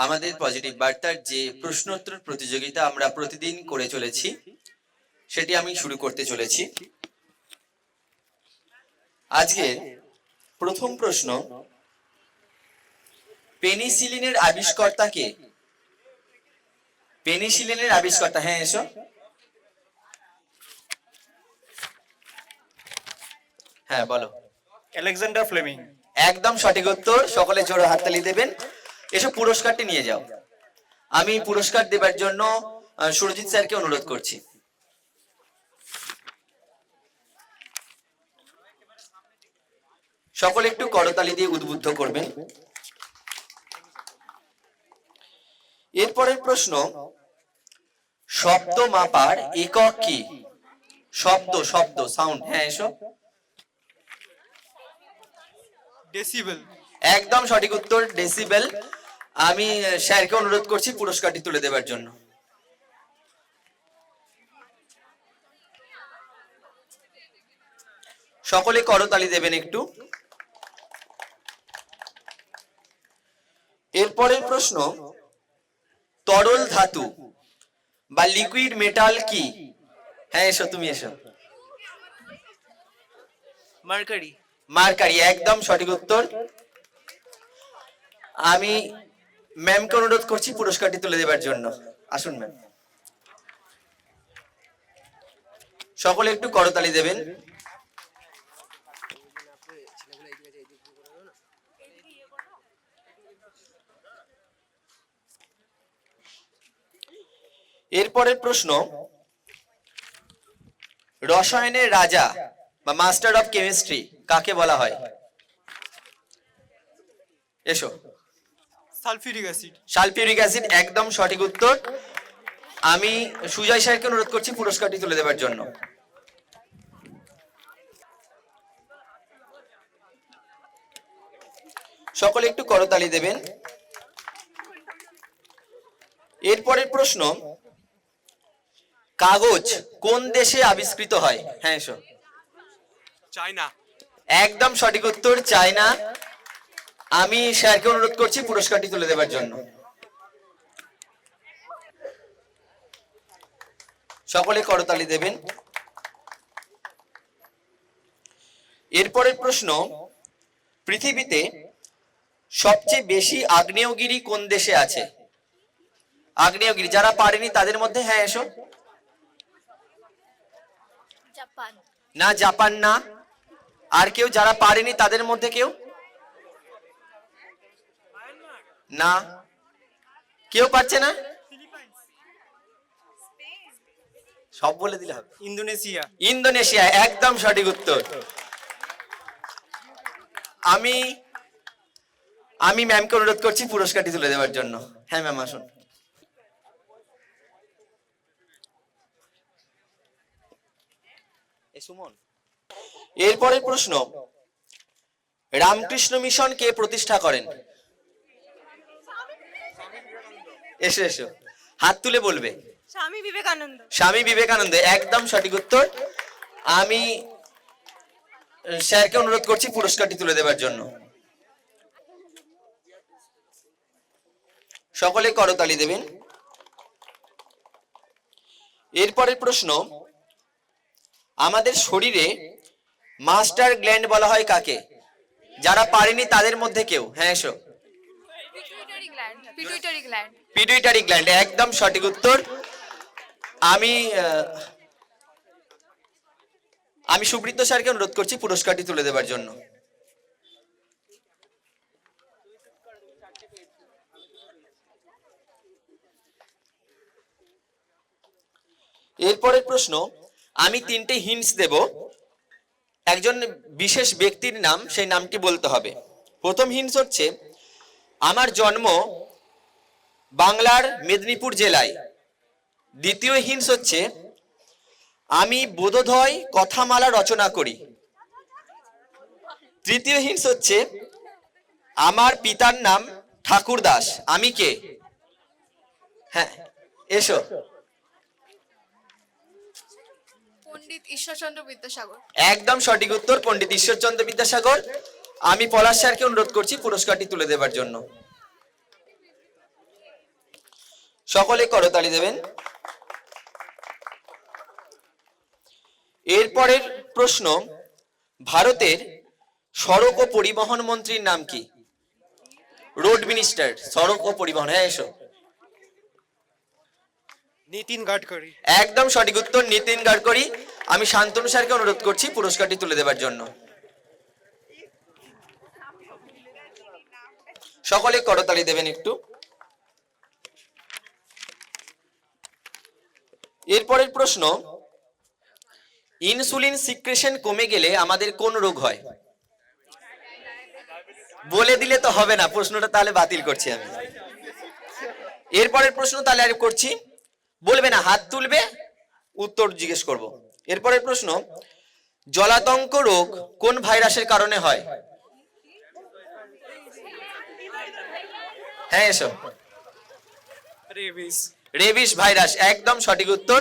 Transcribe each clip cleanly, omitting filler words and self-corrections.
আমাদের পজিটিভ বার্তার যে প্রশ্নোত্তর প্রতিযোগিতা আমরা প্রতিদিন করে চলেছি সেটি আমি শুরু করতে চলেছি। আজকে প্রথম প্রশ্ন, পেনিসিলিনের আবিষ্কর্তা কে? পেনিসিলিনের আবিষ্কর্তা, হ্যাঁ এসো। হ্যাঁ বলো। Alexander Fleming. একদম সঠিক উত্তর, সকলে জোরে হাততালি দেবেন। এসো পুরস্কারটি নিয়ে যাও। আমি পুরস্কার দেবার জন্য সুরজিৎ স্যারকে অনুরোধ করছি। সকলে একটু করতালি দিয়ে উদ্বুদ্ধ করবেন। এরপরের প্রশ্ন, শব্দ মাপার একক কি? শব্দ শব্দ সাউন্ড, হ্যাঁ এসো। ডেসিবেল। একদম সঠিক উত্তর, ডেসিবেল। আমি স্যারকে অনুরোধ করছি পুরস্কারটি তুলে দেবার জন্য। সকলে করতালি দেবেন একটু। এরপরের প্রশ্ন, তরল ধাতু বা লিকুইড মেটাল কি? হ্যাঁ এসো, তুমি এসো। মার্কারি। মার্কারি, একদম সঠিক উত্তর। আমি ম্যামকে অনুরোধ করছি পুরস্কারটি তুলে দেবার জন্য। আসুন ম্যাম। সকলে একটু করতালি দেবেন। এরপরের প্রশ্ন, রসায়নের রাজা বা মাস্টার অফ কেমিস্ট্রি কাকে বলা হয়? এসো। Sulphuric acid. সালফিউরিক অ্যাসিড, একদম সঠিক উত্তর। আমি সুজয় স্যারকে অনুরোধ করছি পুরস্কারটি তুলে দেবার জন্য। সকলে একটু করতালি দেবেন। এরপরের প্রশ্ন, কাগজ কোন দেশে আবিষ্কৃত হয়? হ্যাঁ এসো। চায়না। একদম সঠিক উত্তর, চায়না। আমি স্যারকে অনুরোধ করছি পুরস্কারটি তুলে দেবার জন্য। সকলে করতালি দেবেন। এরপরের প্রশ্ন, পৃথিবীতে সবচেয়ে বেশি আগ্নেয়গিরি কোন দেশে আছে? আগ্নেয়গিরি, যারা পারেনি তাদের মধ্যে, হ্যাঁ এসো। জাপান। না, জাপান না। আর কেউ যারা পারেনি তাদের মধ্যে কেউ? না, কেউ পারছে না। সব বলে দিলে হবে। ইন্দোনেশিয়া। ইন্দোনেশিয়া, একদম সঠিক উত্তর। আমি ম্যামকে অনুরোধ করছি পুরস্কারটি তুলে দেওয়ার জন্য। হ্যাঁ ম্যাম আসুন। এরপরের প্রশ্ন, রামকৃষ্ণ মিশন কে প্রতিষ্ঠা করেন? এসো এসো, হাত তুলে বলবে। স্বামী বিবেকানন্দ। স্বামী বিবেকানন্দ, একদম সঠিক উত্তর। আমি স্যারকে অনুরোধ করছি পুরস্কারটি তুলে দেবার জন্য। সকলে করতালি দেবেন। এরপরের প্রশ্ন, আমাদের শরীরে মাস্টার গ্ল্যান্ড বলা হয় কাকে? যারা পারেনি তাদের মধ্যে কেউ, হ্যাঁ এসো। Pituitary gland. Pituitary gland. Pituitary gland, একদম সঠিক উত্তর। আমি সুব্রত স্যারকে অনুরোধ করছি পুরস্কারটি তুলে দেবার জন্য। এরপরের প্রশ্ন, আমি তিনটে হিন্টস দেব। একজন বিশেষ ব্যক্তির নাম, সেই নামটি বলতে হবে। প্রথম হিন্টস হচ্ছে, আমার জন্ম বাংলার মেদিনীপুর জেলায়। দ্বিতীয় হিন্টস হচ্ছে, আমি বোধোদয় কথামালা রচনা করি। তৃতীয় হিন্টস হচ্ছে, আমার পিতার নাম ঠাকুর দাস। আমি কে? হ্যাঁ এসো। পণ্ডিত ঈশ্বরচন্দ্র বিদ্যাসাগর। একদম সঠিক উত্তর, পণ্ডিত ঈশ্বরচন্দ্র বিদ্যাসাগর। আমি পলাশ স্যারকে অনুরোধ করছি পুরস্কারটি তুলে দেবার জন্য। সকলে করতালি দেবেন। এরপরের প্রশ্ন, ভারতের সড়ক ও পরিবহন মন্ত্রীর নাম কি? রোড মিনিস্টার, সড়ক ও পরিবহন। হ্যাঁ এসো। নীতিন গাডকারি। একদম সঠিক উত্তর, নীতিন গাডকারি। আমি শান্তনু স্যারকে অনুরোধ করছি পুরস্কারটি তুলে দেবার জন্য। সকলে করতালি দেবেন একটু। এরপরের প্রশ্ন, ইনসুলিন সিক্রেশন কমে গেলে আমাদের কোন রোগ হয়? বলে দিলে তো হবে না, প্রশ্নটা তাহলে বাতিল করছি আমি। এরপরের প্রশ্ন তাহলে আর করছি, বলবে না, হাত তুলবে, উত্তর জিজ্ঞেস করব। এরপরের প্রশ্ন, জলাতঙ্ক রোগ কোন ভাইরাসের কারণে হয়? হ্যাঁ এসো। রেবিস। রেবিস ভাইরাস, একদম সঠিক উত্তর।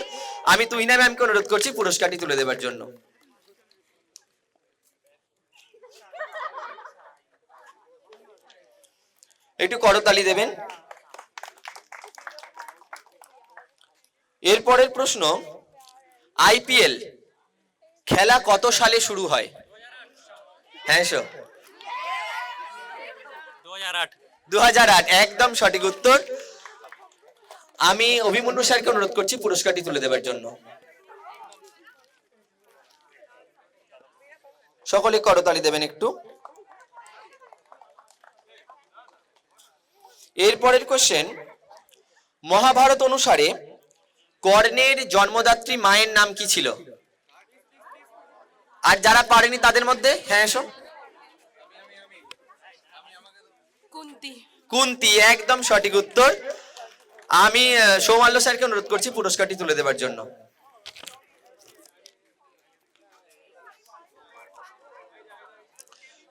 আমি তুহিনা ম্যামকে অনুরোধ করছি পুরস্কারটি তুলে দেবার জন্য। একটু করতালি দেবেন। এরপরের প্রশ্ন, আইপিএল খেলা কত সালে শুরু হয়? হ্যাঁ এসো। 2008। 2008, একদম সঠিক উত্তর। আমি অভিমন্যু স্যারকে অনুরোধ করছি পুরস্কারটি তুলে দেবার জন্য। সকলে করতালি দেবেন একটু। এরপরের কোশ্চেন, মহাভারত অনুসারে কর্ণের জন্মদাত্রী মায়ের নাম কি ছিল? আর যারা পারেনি তাদের মধ্যে, হ্যাঁ এসো। কুন্তি। কুন্তি, একদম সঠিক উত্তর। আমি সৌমাল্য স্যারকে অনুরোধ করছি পুরস্কারটি তুলে দেবার জন্য।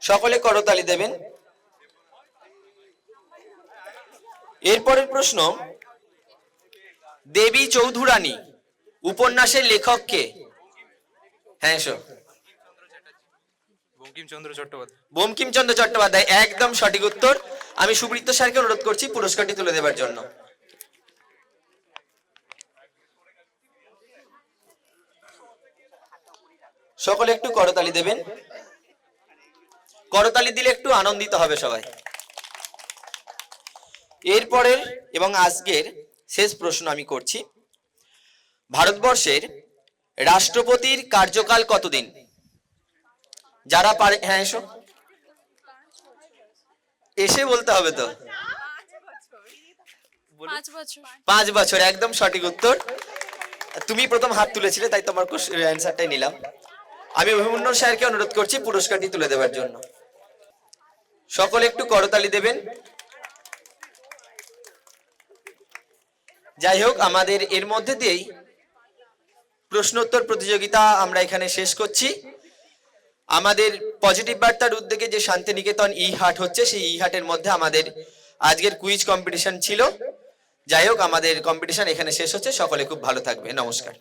সকলে করতালি দেবেন। এরপরের প্রশ্ন, দেবী চৌধুরানী উপন্যাসের লেখক কে? হ্যাঁ এসো। বঙ্কিমচন্দ্র চট্টোপাধ্যায়। বঙ্কিমচন্দ্র চট্টোপাধ্যায়, একদম সঠিক উত্তর। আমি সুবৃত্ত স্যারকে অনুরোধ করছি পুরস্কারটি তুলে দেবার জন্য। সকলে একটু করতালি দেবেন। করতালি দিলে একটু আনন্দিত হবে সবাই। এরপরের এবং আজকের শেষ প্রশ্ন আমি করছি, ভারতবর্ষের রাষ্ট্রপতির কার্যকাল কতদিন? যারা পারে, হ্যাঁ এসো। এসে বলতে হবে তো। 5 বছর। 5 বছর, একদম সঠিক উত্তর। তুমি প্রথম হাত তুলেছিলে তাই তোমার অ্যান্সারটাই নিলাম। আমি অভিমন্যু স্যারকে অনুরোধ করছি পুরস্কারটি তুলে দেবার জন্য। সকলে একটু করতালি দেবেন। যাই হোক, আমাদের এর মধ্যে দিয়েই প্রশ্নোত্তর প্রতিযোগিতা আমরা এখানে শেষ করছি। আমাদের পজিটিভ বার্তার উদ্যোগে যে শান্তিনিকেতন ই হাট হচ্ছে, সেই ই হাটের মধ্যে আমাদের আজকের কুইজ কম্পিটিশন ছিল। যাই হোক, আমাদের কম্পিটিশন এখানে শেষ হচ্ছে। সকলে খুব ভালো থাকবে। নমস্কার।